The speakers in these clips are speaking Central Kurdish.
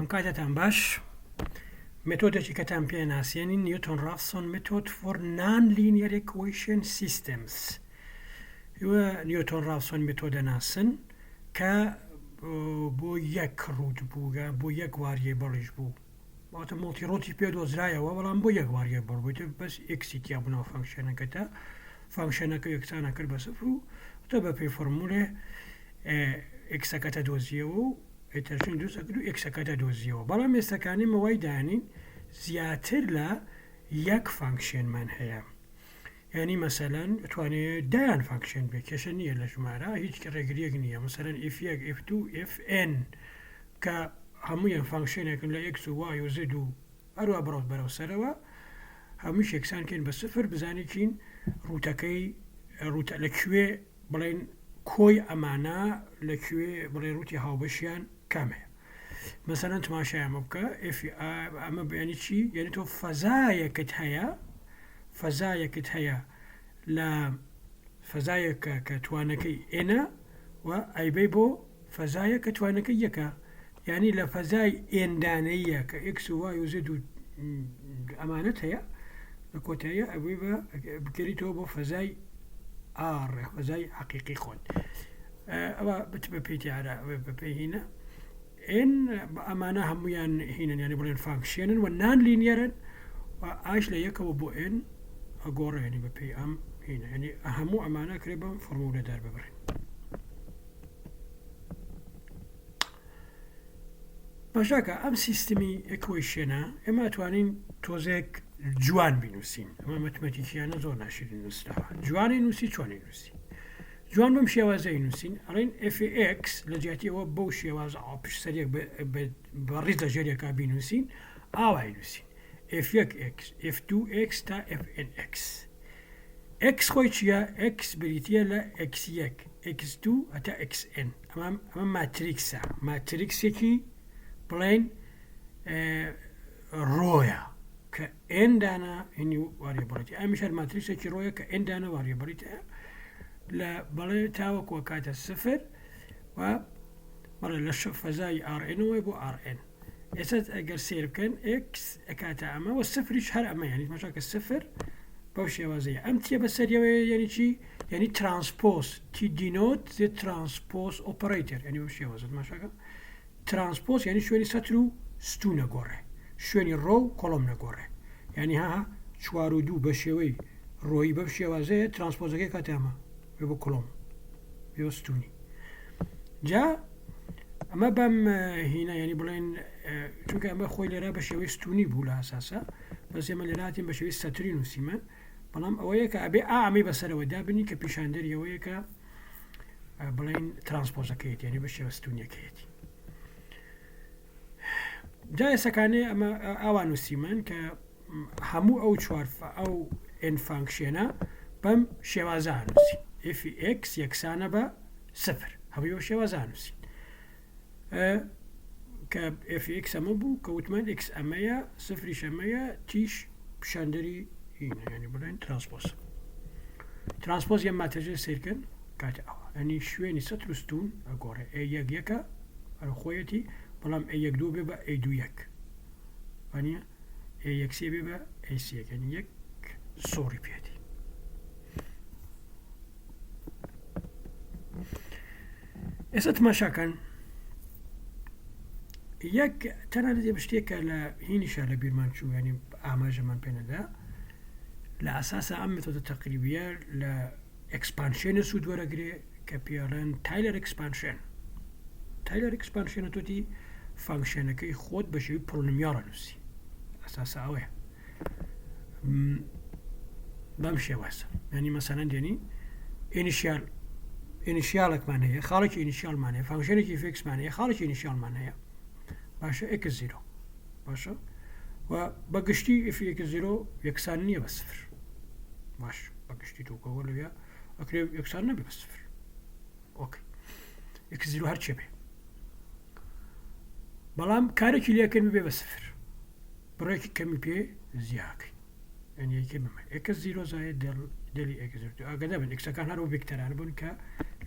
ئەم باش مێتۆدێکی کەتان پێ ناسیێنی نیوتن رافسۆن مێتۆد فۆر نان لینیەر ئیکویشن سیستمز نیوتن رافسۆن مێتۆدە ناسن کە بۆ یەک ڕوود بووگە بۆ یەک واریە بەڵیش بوو واتە مڵتیڕۆتی پێ دۆزرایەوە بەڵام بۆ یەک واریە بڕبوویتە بەس ئێکسی تیا بوونەوە فانکشنەکەتە فانکشنەکە یەکسانە کرد بە سفر و تە بە پێی فۆرمولێ ئێکسەکەتە دۆزیەوە و ئێتەرژین دروستەکرد و ئێکسەکەتە دۆزیەوە بەڵام ئێستەکانی مەوای دانین زیاتر لە یەک فانکشنمان هەیە یعنی مەسەلەن ئەتوانێت دایان فانکشن بێ کێشە نییە لە ژمارە هیچ ڕێگریەک نییە مەسەلەن F1 F2 Fn کە هەموویان فانکشنێکن لە X و Y و Z و هەروە بڕۆت بەرەو سەرەوە هەمووش یەکسانکەین بە سفر بزانێکین ڕوتەکەی ڕوتە لەکوێ بڵێن کۆی ئەمانە لەکوێ بڵێ ڕوتی هاوبەشیان کامەیە مەسەلەن تماشایمە بکە ئەمە بەیانی چی یعنی تۆ فەزایەکت هەیە لە فەزایەکە کە توانەکەی ئێنە و ئەیبەی بۆ فەزایە کە توانەکەی یەکە یعنی لە فەزای ئێندانەیە کە X و Y و Z و ئەمانەت هەیە لە کۆتاییە ئەوێ بە بکەریتەوە بۆ فەزای ئار فەزای حەقیقی خۆت ئەوە بت بە پێیتیارە بە پێی هینە ئێن ئەمانە هەمویان هینن یعنی بڵێن فانکشێنن و نان لینیەرن و ئاش لە یەکەوە بۆ ئێن ئەگۆڕێنی بە پێی ئەم هینە ینی هەموو ئەمانە کرێ بەم فۆرمولە دەر ببڕین باشاکە ئەم سیستمی ئێکویشنە ئێمە ئەتوانین تۆزێک جوان بینوسین ئەمە مەتمەتیکیانە زۆر ناشرین نووسراوە جوانی نووسی چۆنی نووسی جوان بەم شێوازەی نووسین ئەڵێن Fx لە جیاتیەوە بەو شێوازە ئاپش سەرێک بە ڕیز لە ژێرێکا بینوسین ئاوای نووسین F1x F2x تا Fnx X خۆی چییە X بریتە لە X1 X2 هەتا Xn ئەمە ماتریکسە ماتریکسێکی بڵێن ڕۆیە کە ئێندانە هینی واریە بڕێتی ئەمیش هەر ماتریکسێکی ڕۆیە کە ئێندانە واریە بڕیتە لە بەڵێ تاوەکوە کاتە سفر و بەڵێ لە فەزای RN بۆ RN ئێستا ئەگەر سیر بکەن X ئەکاتە ئەمە و سفریش هەر ئەمە یعنی ماشاکە سفر بەو شێوازەیە ئەم تیە بەسەریەوە یعنی چی یعنی ترانسپۆز تی دینۆت زێ ترانسپۆز ئۆپەرەیتەر یعنی بەو شێوازت ماشاکە ترانسپۆز یعنی شوێنی سەتر و ستوو نەگۆڕێ شوێنی ڕۆ و کۆڵۆم نەگۆڕێ یعنی ها 4 و 2 بە شێوەی ڕۆیی بەو شێوازەیە ترانسپۆزەکەی کاتامە بۆ کۆڵۆم بێ ستوونی جا ئەمە بەم هینە ینی بڵێن چونکە ئەمە خۆی لێرە بە شێوەی ستوونی بوو لە ئاساسە بەس ئێمە لێراتین بە شێوەی سەتری نووسیمە بەڵام ئەوەیە کە ئەبێ ئامی بەسەرەوە دابنی کە پیشاندەریەوەیە کە بڵێن ترانسپۆزەکەیت یعنی بە شێوە ستوونیەکەیەتی جا ئێسەکانەیە ئەمە ئاوا نووسیمان کە هەموو ئەو چوارفە ئەو ئن فانکشێنە بەم شێوازە نووسین Fx یەکسانە بە سفر هەمووی بە شێوازە نووسین کە Fx ئەمە بوو کە وتمان X ئەمەیە سفریش ئەمەیە تیش پیشاندەری هینە ینی بڵێن ترانسپۆز یەم ماتریکسە سیرکەن کاتە ئەوە ئەنی شوێنی سەتر و ستوون ئەگۆڕێ A1 یەکە خۆیەتی بەڵام A1 بێ بە A2 وانە A1 بێ بە A3 ینی یەک سۆری پێێتی ئێستا تماشاکەن یەک تەنها لە شتێکە لە هینیشە لە بیرمان چوو ینی ئاماژەمان پێنەدا لە ئاساسە ئەم مێتۆدە تەقریبیە لە ئەکسپانشێنە سوود وەرەگرێ کە پێڵێن تایلەر ئەکسپانشێنە تۆتی فانکشێنەکەی خۆت بە شێوی پۆلینۆمیاڵە نووسی ئاساسە ئەوەیە بەم شێوازە ینی مەسەلەن دێنی ئینیشیالێکمان هەیە خاڵێکی ئینیشیالمان هەیە فانکشێنێکی فێکسمان هەیە خاڵێکی ئینیشیالمان هەیە باشە X0 باشە و بەگشتی F1 یەکسان نییە بە سفر باش بەگشتی تۆکەوە لەوێ ئەکرێ یەکسان نەبێ بە سفر ئۆکەی X0 هەر چێ بێ بەڵام کارێکی لێکەن بێ بە سفر بڕێکی کەمی پێ زیاکەی ینی یەکێ بمە X0 زایە دڵی X0 ئاگەدا بن ئێکسەکان هەر و وێکتەران بوون کە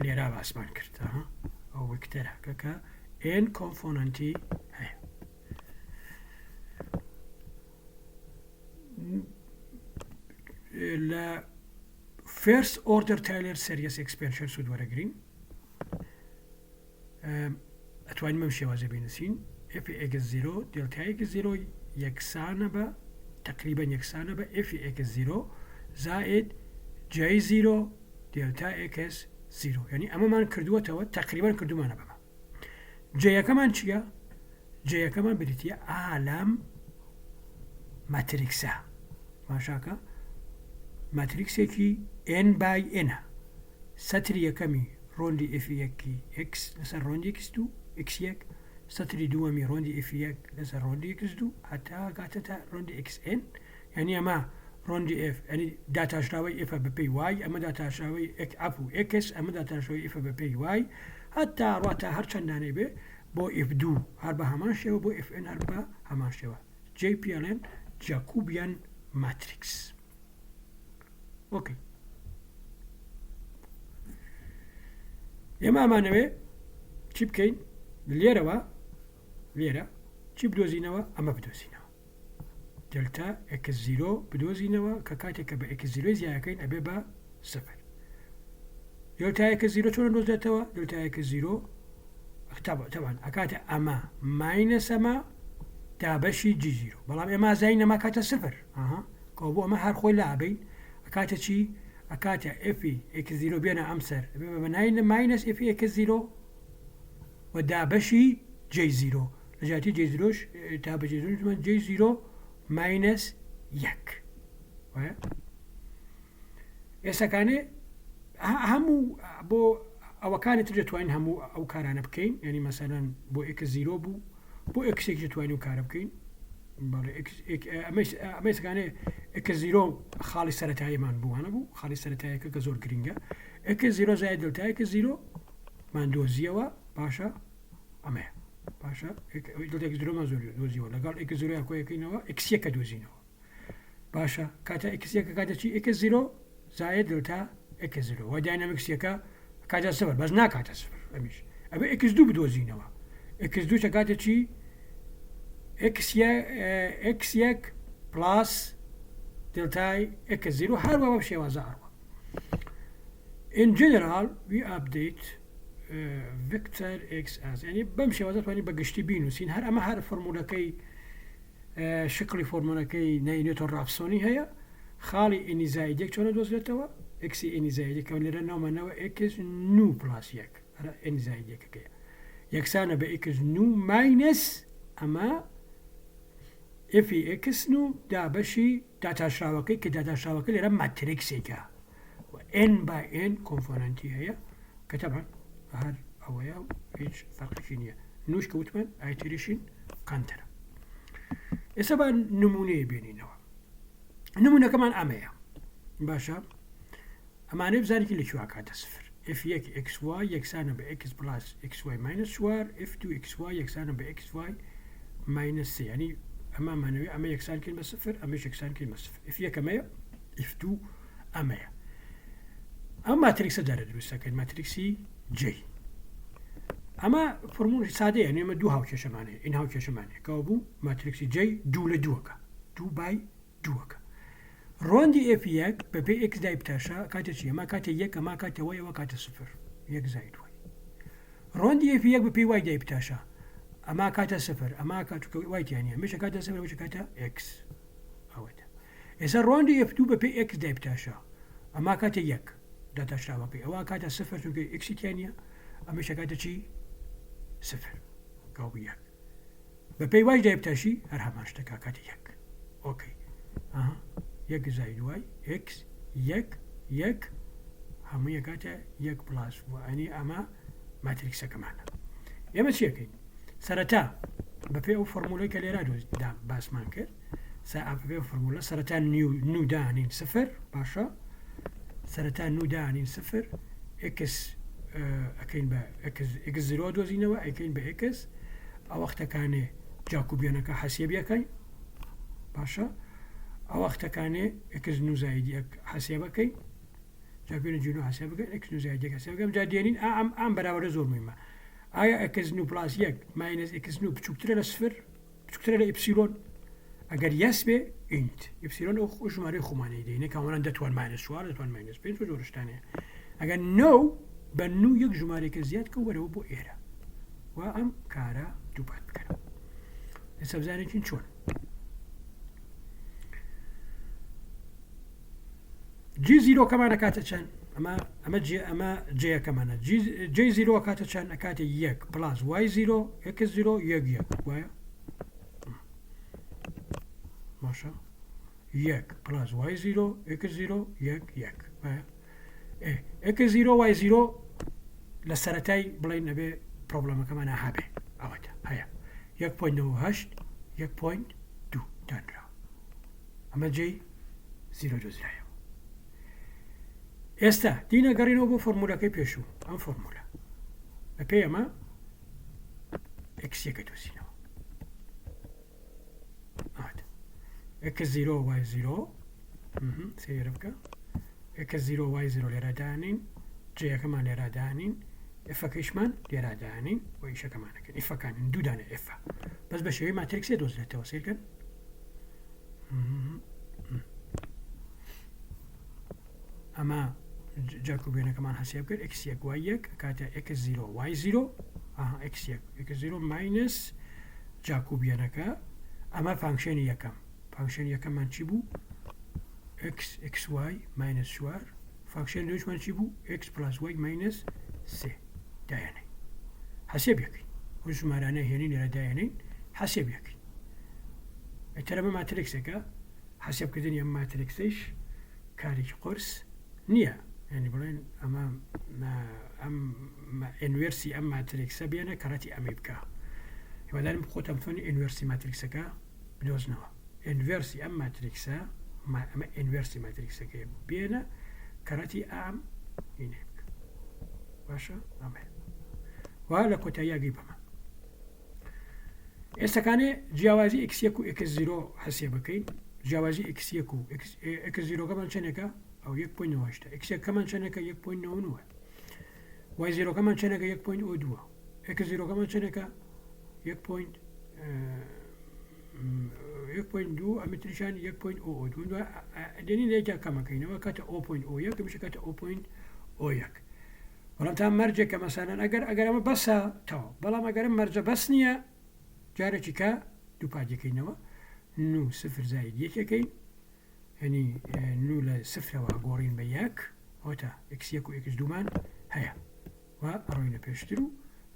لێرا باسمان کرد ئەو وێکتەرە کە N کۆمپۆنەنتی هەیە لا first order Taylor series expansion سود ورقرين أتواني ممشي وازي بينسين اف اكس 0 دلتا اكس 0 يكسانة با تقريبا يكسانة با اف اكس 0 زائد جي 0 دلتا اكس 0 يعني اما ما كردوه توا تقريبا كردو ما نبما جي كمان چيا جي كمان بريتيا عالم ماتريكسا ماشاكا ماتريكسي كي n باي n ستري كمي روندي اف يكي اكس لسر روندي اكس 2 اكس يك ستري دوامي روندي اف يك لسر روندي اكس 2 حتى قاتتا روندي اكس ان يعني اما روندي اف يعني داتا شراوي اف بي واي اما داتا شراوي عفو اكس اما داتا شراوي اف بي واي حتى رواتا هرچنداني به بو اف دو هربا همان شوا بو اف ان هربا همان شوا جي بي ال ان جاكوبيان ماتريكس اوكي يما مانوي چی بکەین لێرەوە چی بدۆزینەوە ئەمە بدۆزینەوە دلتا x 0 بدۆزینەوە کە کاتێککە بە x 0 زیایەکەین ئەبێ بە 0 دلتا x 0 چۆن دۆزێتەوە دلتا x 0 طبعا ئەکاتە ئەمە ماینەس ئەمە دابەشی g 0 بەڵام ئێمە زای نەما کاتە 0 کە بۆ ئەمە هەر خۆی لا ئەبین ئەکاتە چی ئەکاتە f x 0 بێنە ئەم سەر بە ماینەس f x 0 و دابەشی j 0 لەجاتی j 0 دابەشی j 0 ماینەس 1 وایە ئێستاکانێ هەموو بۆ ئەوەکانی تر دەتوانین هەموو ئەو کارانە بکەین یعنی مەسەلەن بۆ x 0 بوو بۆ x دەتوانین و کارە بکەین ئەمەسەکانێ x 0 خاڵی سەرەتاییمان بووانە بوو خاڵی سەرەتاییەکە کە زۆر گرنگە x 0 زائد دلتا x 0 مان دۆزیەوە باشە ئەمەیە باشە دلتا x 0 مان زۆر دۆزیەوە لەگەڵ x 0 کۆیەکەینەوە x 1 کە دۆزینەوە باشە کاتە x 1 کاتە چی x 0 زائد دلتا x 0 و داینامیکس یەکە کاتە 0 بەس ناکاتە 0 ئەمیش ئەبێ x 2 بدۆزینەوە x 2 کاتە چی x1 plus delta x0 هەروە بە شێوازە هەروە. In general we update vector x as يعني بەم شێوازە توانین بە گشتی بینوسین هەر ئەمە هەر فۆرمولەکەی شکلی فۆرمولەکەی نەیوتن رافسۆنی هەیە خاڵی ئینی زایدێک چۆنە دۆزرێتەوە x ئینی زایدێکەوە لێرە ناومانەوە x نو پلاس 1 هەرە ئینی زایدێکەکەیە یەکسانە بە x نو ماینەس ئەمە f x نو دابەشی داتاشراوەکەی کە داتاشراوەکە لێرە ماتریکسێکە و n by n کۆمپۆنەنتی هەیە کە تەبعاً هەر ئەوەیە و هیچ فەرقێکی نییە نوش کە وتمان ئایتریشین کانتەرە. ئێستا با نمونەیە بێنینەوە نمونەکەمان ئەمەیە باشە ئەمانەی بزانێکی لەکوێ کاتە سفر f1 xy یەکسانە بە x plus xy minus 4 f2 xy یەکسانە بە xy minus 3 یعنی ئەمە مانەوێ ئەمە یەکسان کرد بە سفر ئەمەش یەکسان کرد بە سفر f1 ئەمەیە f2 ئەمەیە ئەم ماتریکسە دەرە دروستەکەین ماتریکسی j ئەمە فۆرموڵی سادەیە یعنی ئەمە دوو هاوکێشەمانەیە این هاوکێشەمانەیە کەەوە بوو ماتریکسی j 2 لە 2ەکە 2 by 2ەکە ڕۆندی f1 بە پێی x دای بتاشە کاتە چی ئەمە کاتە 1 ئەمە کاتەوەی ئەوە کاتە سفر 1 زائد وای ڕۆندی f1 بە پێی y دای بتاشە ئەما کاتە سفر ئەما کاتوکە وایتیانە مێشە کاتە سفر وچ کاتە x ئەوەتە ئێستا ڕۆندی f2 بە پێی x دای بتاشە ئەما کاتە 1 داتاشراوەکەی ئەوە کاتە سفر چونکە x تیانە ئەمەشە کاتە چی سفر کاو 1 بە پێی y دای بتاشی هەر هەمان شتەکە کاتە 1 ئۆکەی ئەها 1 زائد y x 1 هەموو یەکاتە 1 پلاس وانی ئەمە ماتریکسەکەمانە ئێمە چیەکەین سەرەتا بەپێ ئەو فۆرمولەی کە لێرە باسمان کرد بەپێ فۆرمولە سەرەتا نو دانین سفر باشە سەرەتا نو دانین سفر x ئەکەین بە x 0 دۆزینەوە ئەکەین بە x ئەو وەختەکانێ جاکوبیانەکە حەسێبیەکەین باشە ئەو وەختەکانێ x نو زایدی حەسێبەکەی جاکوبیانە جنو حەسێبەکەین x نو زایدی حەسێبەکەم جا دێنین ئەم بەراوردە زۆر مهمە ئایا x نو پلاس 1 ماینەس x نو بچووکترە لە سفر بچووکترە لە ئیپسیلۆن ئەگەر یەس بێ ئینت ئیپسیلۆن ئەو ژمارەی خۆمانەی دێنێ کامەران دەتوان ماینەس 4 دەتوان ماینەس 5 جۆرشتانەیە ئەگەر نۆ بە نو یەک ژمارێکە زیاد کە وەرەوە بۆ ئێرە و ئەم کارە دووپات بکەنەوە ئێستا بزانێتین چۆن جی زیرۆ کەمانە کاتە چەند ئەمە جەیەکەمانە جێ زیرۆ کاتە چەند ئەکاتە یەک پلاس وای زیرۆ ئەکس زیرۆ یەک یەک وایە ماشە یەک پلاس وای زیرۆ ئەکس زیرۆ یەک یەک وایە ئەکس زیرۆ وای زیرۆ لە سەرەتای بڵێن نەبێ پرۆبلەمەکەمانە هەبێ ئەوەتە هەیە 1.98 1.2 دانراوە ئەمە جێی زیرۆ دۆزرایەوە ئێستا دینە گەڕینەوە بۆ فۆرمولەکەی پێشوو ئەم فۆرمولە بە پێی ئەمە ئەکسیەکە دۆزینەوە ئەکس زیرۆ وای زیرۆ سێرە بکە ئەکس زیرۆ وای زیرۆ لێرەدانین جەیەکەمان لێرەدانین ئفەکەیشمان لێرەدانین و ئیشەکەمانەکەن ئیفەکانن دوودانە ئفە بەس بە شێوەی ماتریکسێ دۆزرێتەوە سیرکەن ئەمە جاکوبێنەکەمان حەسێب کرد x یەک وای یەک کاتە x زیرۆ وای زیرۆ x زیرۆ ماینەس جاکوبێنەکە ئەمە فانکشێنی یەکەم فانکشێن یەکەممان چی بوو x وای ماینەس 4 فانکشێن دووشمان چی بوو x پلاس وای ماینەس 3 دایانەی حەسێب یەکەین ئەو ژمارانە هێنین لێرە دایانەین حەسێب یەکەین ئەتەرەمە ماتریکسەکە حەسێبکردنی ئەم ماتریکسەیش کارێکی قرس نییە ینی بڵێن ئەمە ئەم ئینڤێرسی ئەم ماتریکسە بێنە کەڕەتی ئەمەی بکە هیوادارم خۆتم بتوانین ئینڤێرسی ماتریکسەکە بدۆزنەوە ئینڤێرسی ئەم ماتریکسە ئەمە ئینڤێرسی ماتریکسەکە بێنە کەڕەتی ئام هینێ بکە باشە ئەمە وا لە کۆتاییاگەی بەمە ئێستاکانێ جیاوازی x1 و x0 حەسێ بکەین جیاوازی x1 و x0کەمان چەندێکە ئەو 1.9 x1کەمان چەندێکە 1.9 y0کەمان چەندێکە 1.02 x0کەمان چەندێکە 1.2 ئەمەتریشان 1.02 دێنی لێکە کەمەکەینەوە کاتە 0.01 کەمیشە کاتە 0.01 بەڵام تا مەرجێکە مەسانەن ئەگەر ئەمە بەسە تەواو بەڵام ئەگەرم مەرجە بەس نییە جارێکی کە دووپادەکەینەوە نو سفر زاید یەکەکەین هەنی نو لە سفرەوە گۆڕین بە یەک ئەوتە x1 و x2مان هەیە و ئەڕۆینە پێشتر و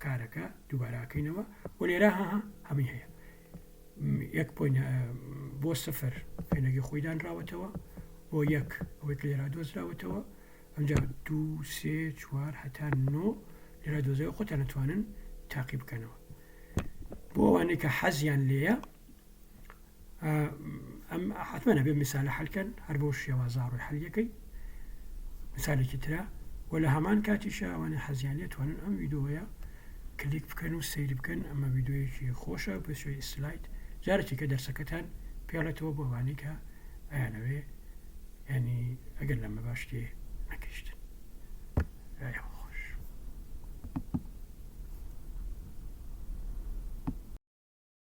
کارەکە دووبارەکەینەوە و لێرە هەمی هەیە بۆ سفر فێنەگی خۆی دانراوەتەوە بۆ یەک ئەوەی کە لێرە دۆزراوەتەوە ئەمجا 2 3 4 هەتا 9 لێرە دۆزەوە خۆتان نەتوانن تاقی بکەنەوە بۆ ئەوانەی کە حەزیان لێیە ئەم حتممە نەبێ میسالە حەلکەن هەر بۆ شێوازاڕۆی حەلیەکەی مثالێکی ترە و لە هەمان کاتیشە ئەوانە حەزیان لێ توانن ئەم ڤیدۆیە کلیک بکەن و سەیری بکەن ئەمە ڤیدۆیەکی خۆشە بە شێوەی سلایت جارێکی کە دەرسەکەتان پێڵێتەوە بۆ ئەوانەی کە ئەیانەوێ ینی ئەگەر لەمە باشتێ نەکەشتن